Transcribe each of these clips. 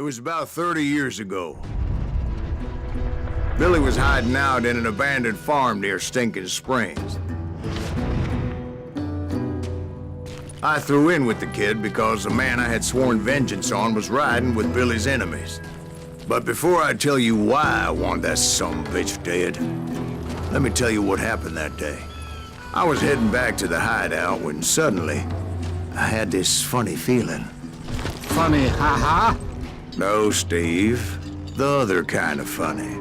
was about 30 years ago. Billy was hiding out in an abandoned farm near Stinking Springs. I threw in with the kid because the man I had sworn vengeance on was riding with Billy's enemies. But before I tell you why I want that sumbitch dead, let me tell you what happened that day. I was heading back to the hideout when suddenly I had this funny feeling. Funny, haha? No, Steve. The other kind of funny.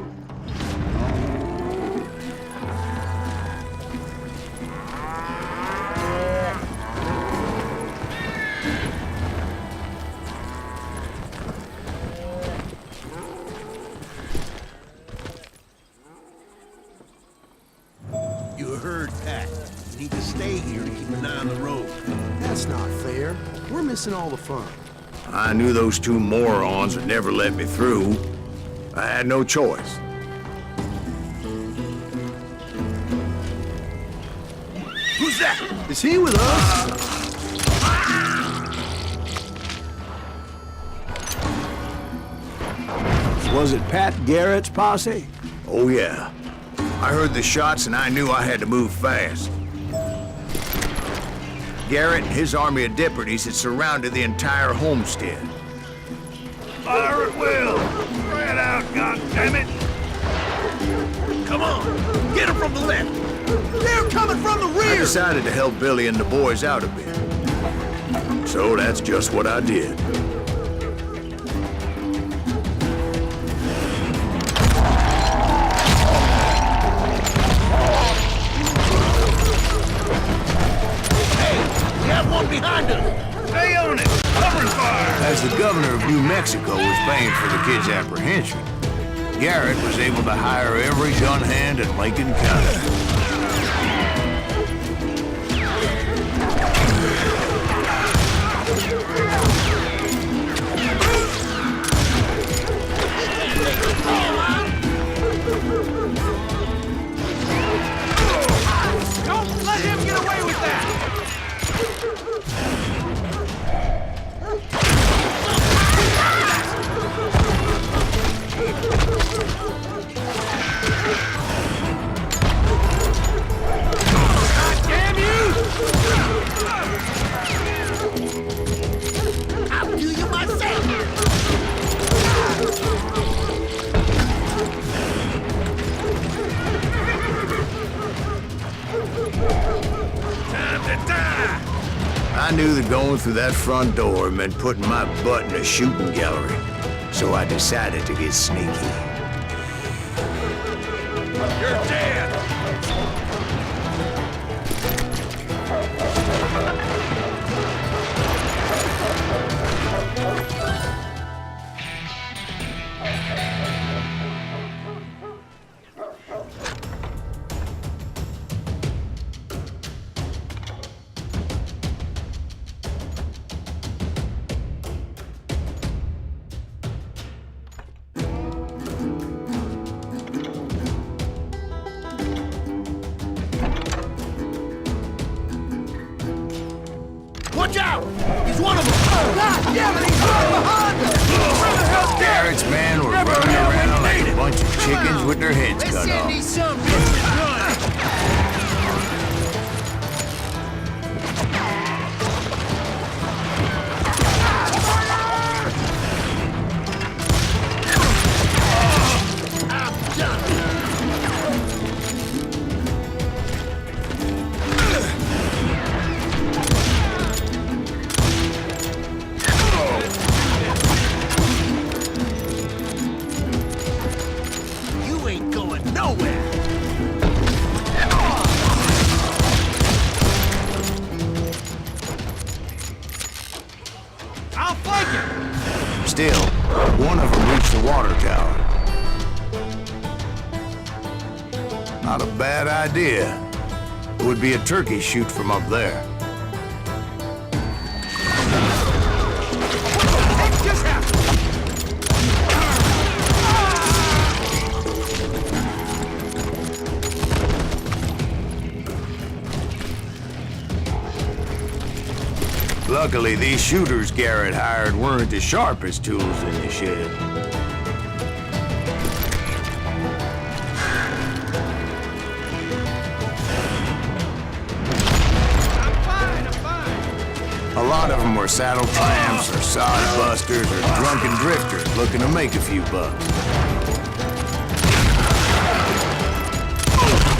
You heard that. You need to stay here to keep an eye on the road. That's not fair. We're missing all the fun. I knew those two morons would never let me through. I had no choice. Who's that? Is he with us? Was it Pat Garrett's posse? Oh, yeah. I heard the shots and I knew I had to move fast. Garrett and his army of deputies had surrounded the entire homestead. Fire at will! Spread out, goddammit! Come on! Get him from the left! They're coming from the I rear! decided to help Billy and the boys out a bit. So that's just what I did. Behind us! Stay on it! Cover fire! As the governor of New Mexico was paying for the kid's apprehension, Garrett was able to hire every gun hand in Lincoln County. Don't let him get away with that! I'll do you myself! Time to die! I knew that going through that front door meant putting my butt in a shooting gallery, so I decided to get sneaky. You're dead! Watch out! He's one of them! God damn it! He's right behind us! Where the hell's Garrett's men were running around like a bunch of chickens with their heads cut off. these some bitches run! I'm done! You ain't going nowhere! I'll flank him! Still, one of them reached the water tower. Not a bad idea. It would be a turkey shoot from up there. What just happened? Luckily, these shooters Garrett hired weren't the sharpest tools in the shed. A lot of them were saddle tramps or sod busters or drunken drifters looking to make a few bucks.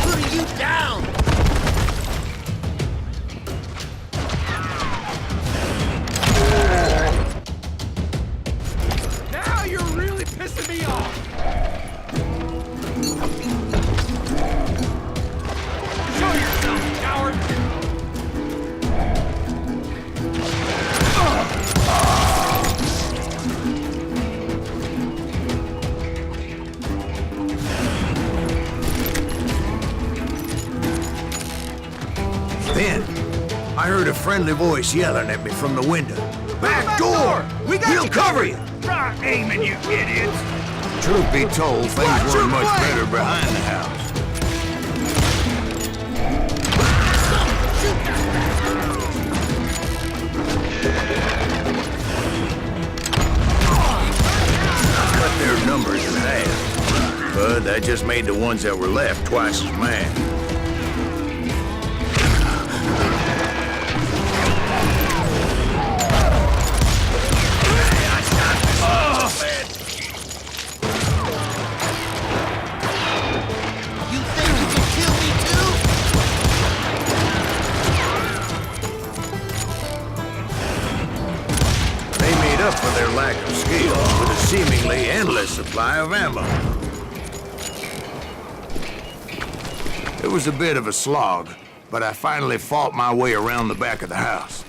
Put you down! Now you're really pissing me off! Show yourself, coward! Then, I heard a friendly voice yelling at me from the window. Back door! We'll cover you! Try aiming, you idiots! Truth be told, things weren't much better behind the house. Cut their numbers in half, but that just made the ones that were left twice as mad. For their lack of skill with a seemingly endless supply of ammo. It was a bit of a slog, but I finally fought my way around the back of the house.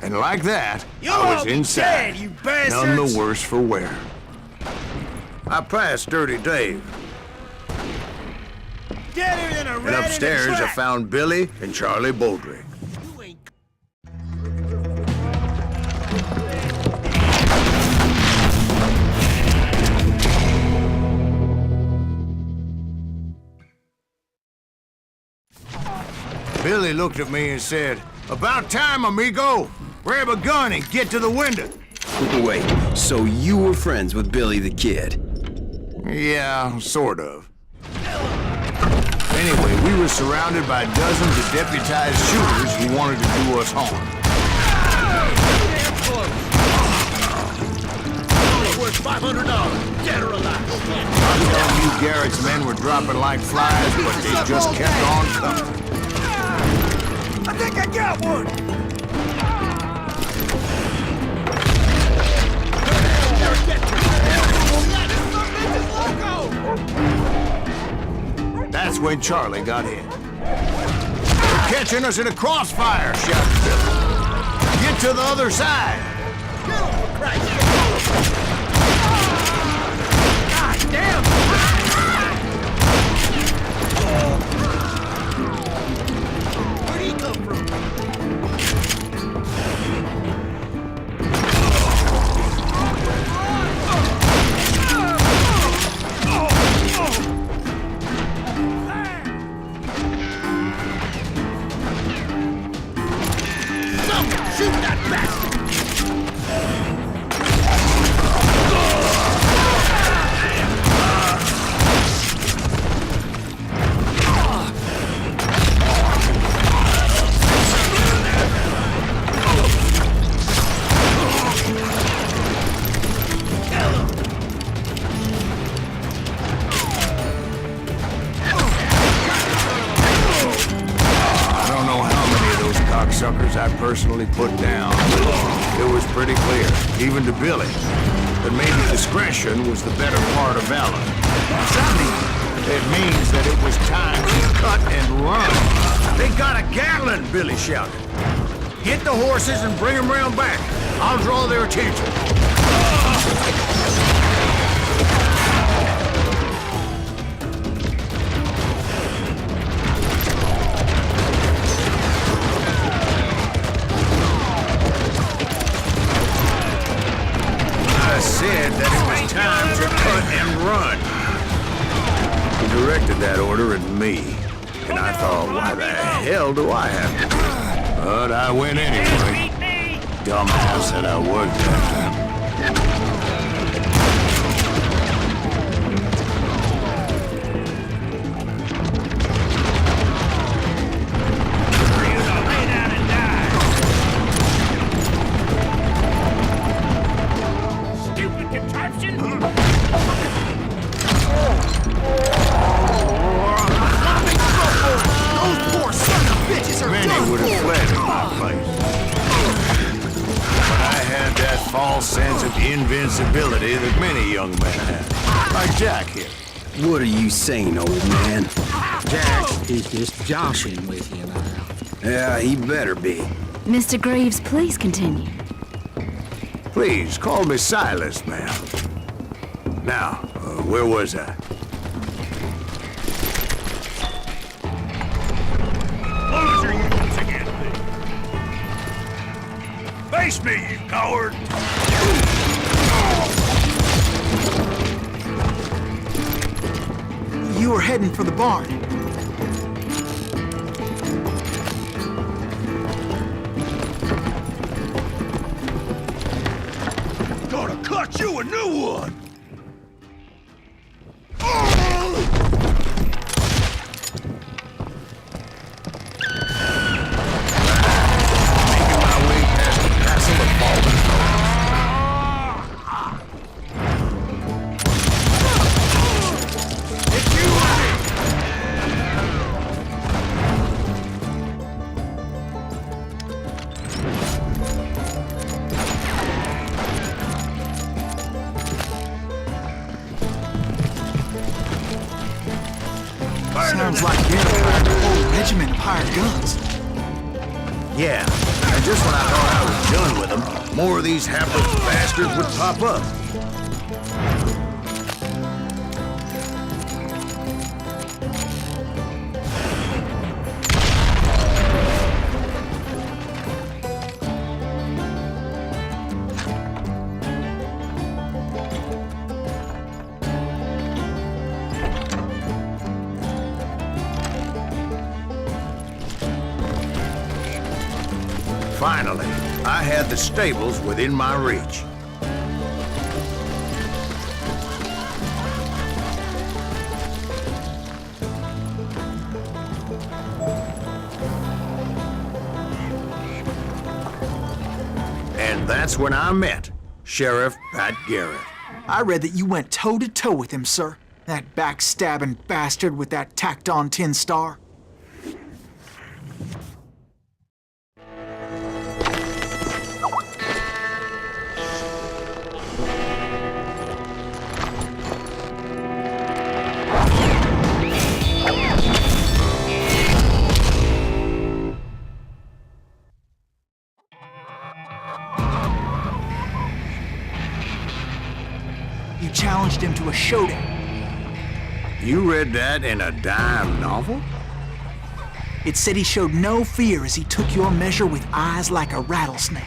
And like that, I was inside, none the worse for wear. I passed Dirty Dave. And upstairs, I found Billy and Charlie Baldrick. Billy looked at me and said, "About time, amigo. Grab a gun and get to the window." Wait, so you were friends with Billy the Kid? Yeah, sort of. Anyway, we were surrounded by dozens of deputized shooters who wanted to do us harm. Worth $500, dead or alive. I'm telling you, Garrett's men were dropping like flies, but they just kept on coming. I think I got one! That's when Charlie got hit. "They're catching us in a crossfire," shouted Billy. "Get to the other side!" God damn! Where'd he come from? Shoot that bastard! Suckers I personally put down. It was pretty clear, even to Billy, that maybe discretion was the better part of valor. It means that it was time to cut and run. "They got a Gatling," Billy shouted. "Get the horses and bring them round back. I'll draw their attention." said that it was time to cut and run. directed that order at me. And I thought, why the hell do I have to? But I went anyway. Dumbass that I worked after. Many would have fled in my place. But I had that false sense of invincibility that many young men have. Like Jack here. What are you saying, old man? Jack is just joshing with you now. Yeah, he better be. Mr. Graves, please continue. Please, call me Silas, ma'am. Now, where was I? Close your units again, face me, you coward! You were heading for the barn. Gonna cut you a new one! Sounds like you're hired a whole regiment of hired guns. Yeah, and just when I thought I was done with them, more of these hapless bastards would pop up. Finally, I had the stables within my reach. And that's when I met Sheriff Pat Garrett. I read that you went toe-to-toe with him, sir. That backstabbing bastard with that tacked-on tin star. You challenged him to a showdown. You read that in a dime novel? It said he showed no fear as he took your measure with eyes like a rattlesnake.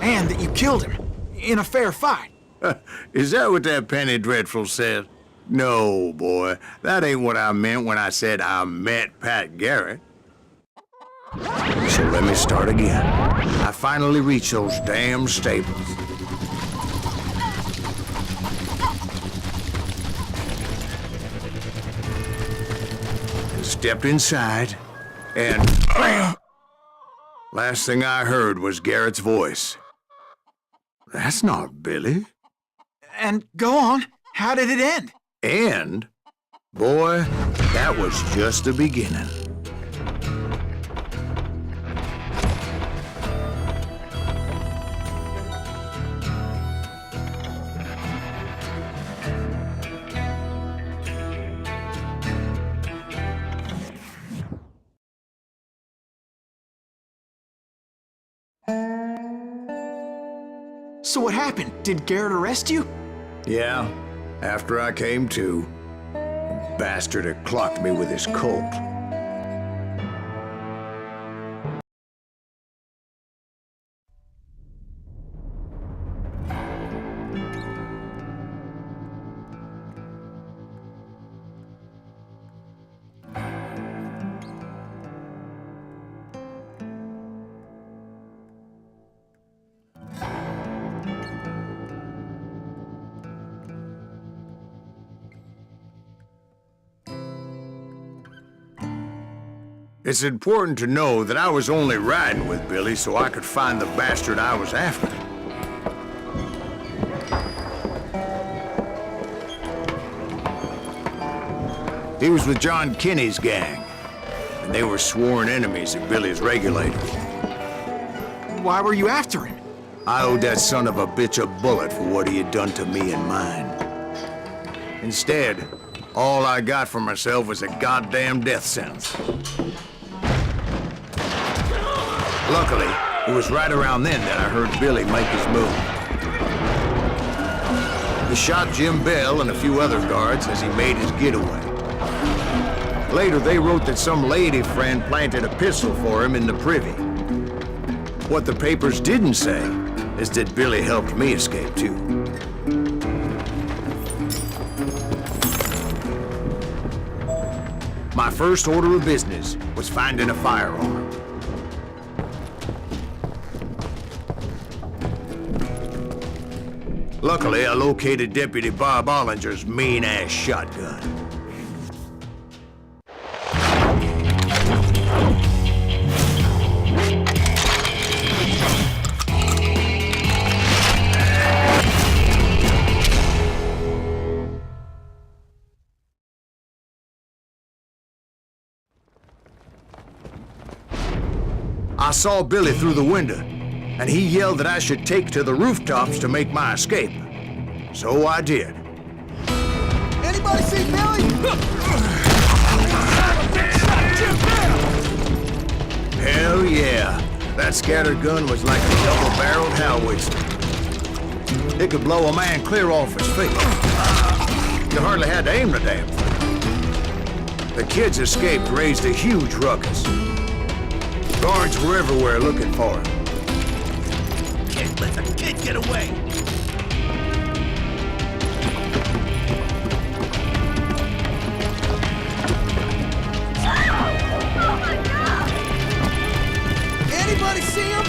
And that you killed him in a fair fight. Is that what that Penny Dreadful said? No, boy. That ain't what I meant when I said I met Pat Garrett. So let me start again. I finally reached those damn stables. And stepped inside, and bam! Last thing I heard was Garrett's voice. That's not Billy. And go on, how did it end? And, boy, that was just the beginning. So what happened? Did Garrett arrest you? Yeah, after I came to, the bastard had clocked me with his Colt. It's important to know that I was only riding with Billy so I could find the bastard I was after. He was with John Kinney's gang, and they were sworn enemies of Billy's regulators. Why were you after him? I owed that son of a bitch a bullet for what he had done to me and mine. Instead, all I got for myself was a goddamn death sentence. Luckily, it was right around then that I heard Billy make his move. He shot Jim Bell and a few other guards as he made his getaway. Later, they wrote that some lady friend planted a pistol for him in the privy. What the papers didn't say is that Billy helped me escape, too. My first order of business was finding a firearm. Luckily, I located Deputy Bob Ollinger's mean-ass shotgun. I saw Billy through the window, and he yelled that I should take to the rooftops to make my escape. So I did. Anybody see Billy? Hell yeah. That scattered gun was like a double-barreled howitzer. It could blow a man clear off his feet. You hardly had to aim the damn thing. The kids escaped raised a huge ruckus. Guards were everywhere looking for him. Can't let the kid get away! Anybody see him?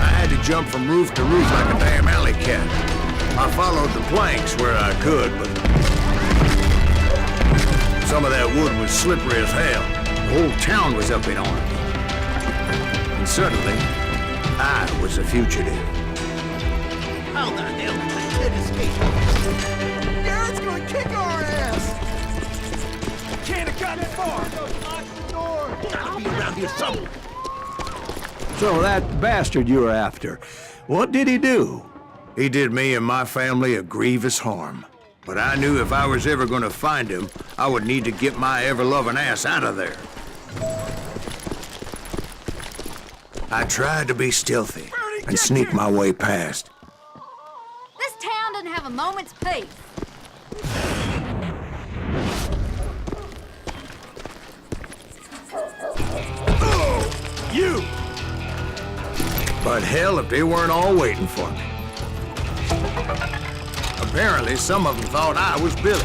I had to jump from roof to roof like a damn alley cat. I followed the planks where I could, but some of that wood was slippery as hell. The whole town was up in arms. And suddenly, I was a fugitive. How the hell did the kid escape? Garrett's gonna kick our ass! Can't have gotten far! Lock the door! Gotta be around here somewhere! So that bastard you were after, what did he do? He did me and my family a grievous harm. But I knew if I was ever gonna find him, I would need to get my ever-loving ass out of there. I tried to be stealthy and sneak my way past. This town doesn't have a moment's peace. You! But hell, if they weren't all waiting for me. Apparently, some of them thought I was Billy.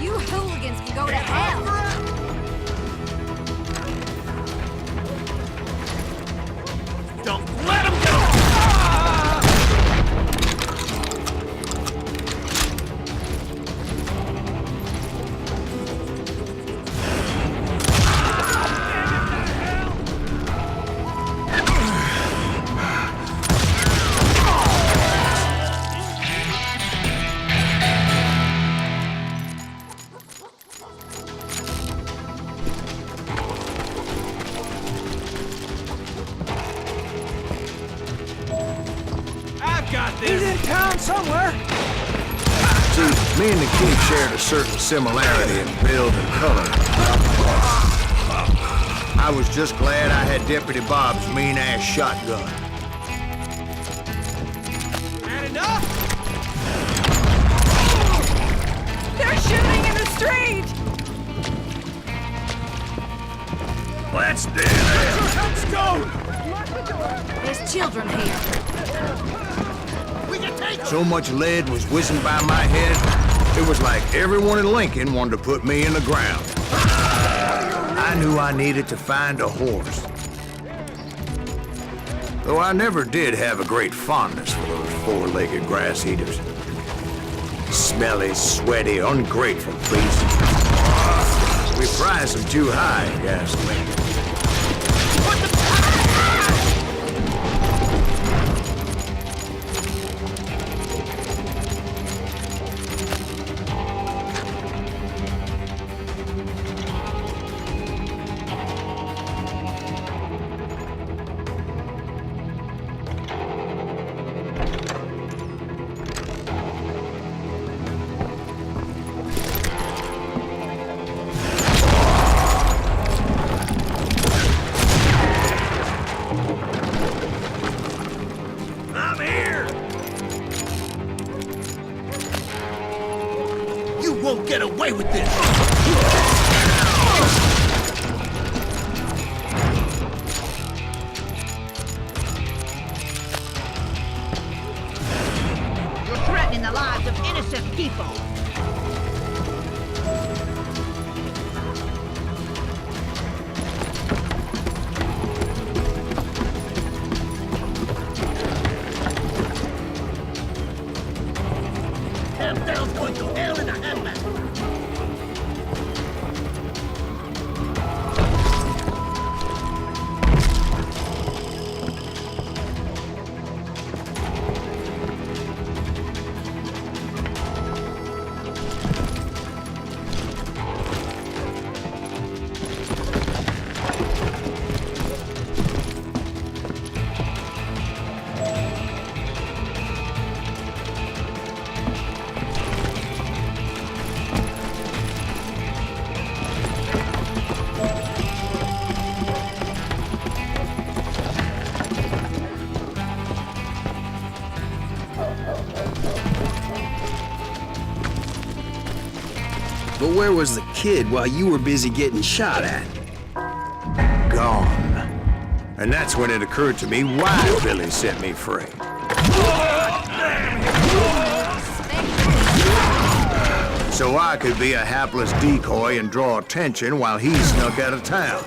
You hooligans can go to hell. Don't let him go! He's in town somewhere. See, me and the kid shared a certain similarity in build and color. I I was just glad I had Deputy Bob's mean-ass shotgun. Had enough? They're shooting in the street! Let's do this! Let's go! There's children here. We can take So much lead was whizzing by my head, it was like everyone in Lincoln wanted to put me in the ground. I knew I needed to find a horse. Though I never did have a great fondness for those four-legged grass eaters. Smelly, sweaty, ungrateful beasts. We prize them too high, gasoline. I'm here! You won't get away with this! You're threatening the lives of innocent people. Hell's going to hell in a handbag. But where was the kid while you were busy getting shot at? Gone. And that's when it occurred to me why Billy set me free. So I could be a hapless decoy and draw attention while he snuck out of town.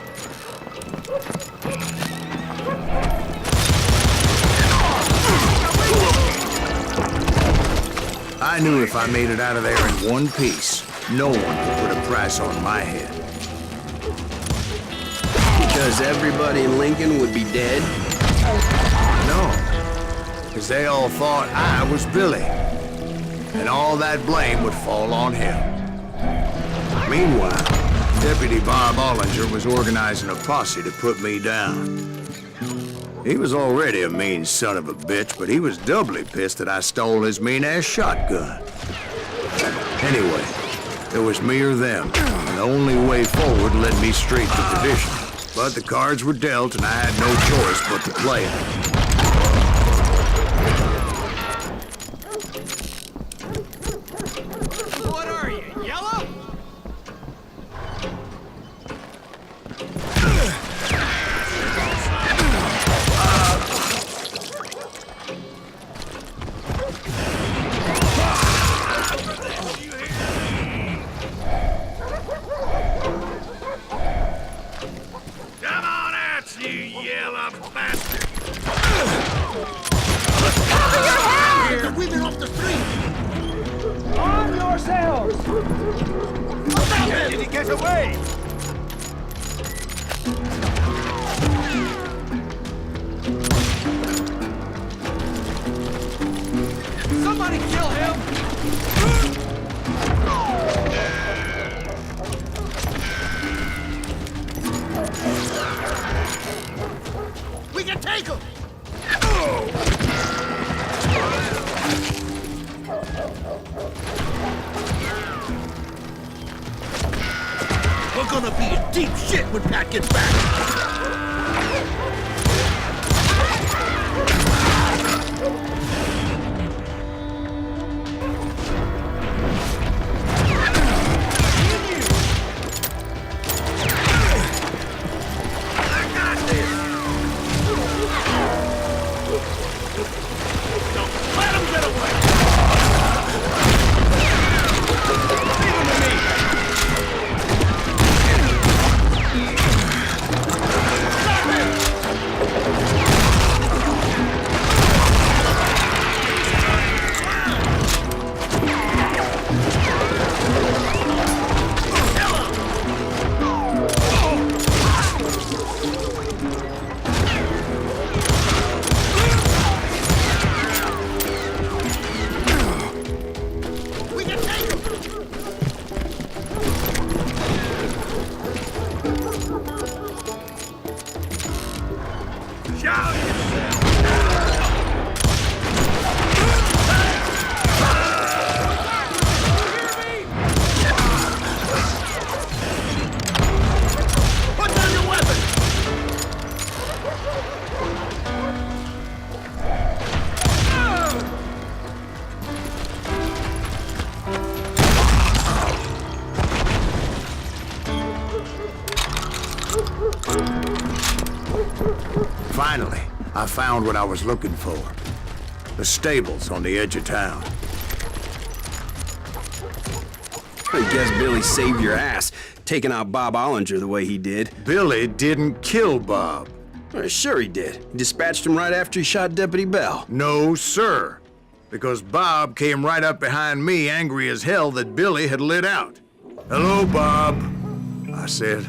I knew if I made it out of there in one piece, no one could put a price on my head. Because everybody in Lincoln would be dead? No, because they all thought I was Billy, and all that blame would fall on him. Meanwhile, Deputy Bob Ollinger was organizing a posse to put me down. He was already a mean son of a bitch, but he was doubly pissed that I stole his mean-ass shotgun. Anyway, it was me or them, and the only way forward led me straight to perdition. But the cards were dealt, and I had no choice but to play them. What are you, yellow? Come on out, you yellow bastard! The women off the street! Arm yourselves! How did he get away? Somebody kill him! We can take him! We're gonna be in deep shit when Pat gets back. Finally, I found what I was looking for. The stables on the edge of town. I guess Billy saved your ass, taking out Bob Ollinger the way he did. Billy didn't kill Bob. Well, sure he did. He dispatched him right after he shot Deputy Bell. No, sir. Because Bob came right up behind me, angry as hell that Billy had lit out. "Hello, Bob," I said.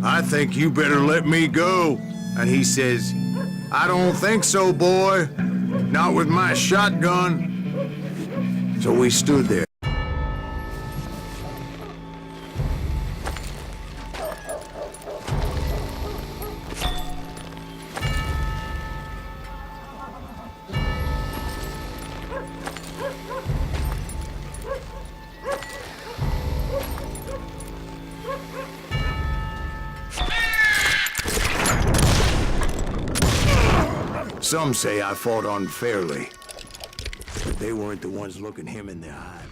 "I think you better let me go." And he says, "I don't think so, boy. Not with my shotgun." So we stood there. Some say I fought unfairly, but they weren't the ones looking him in the eye.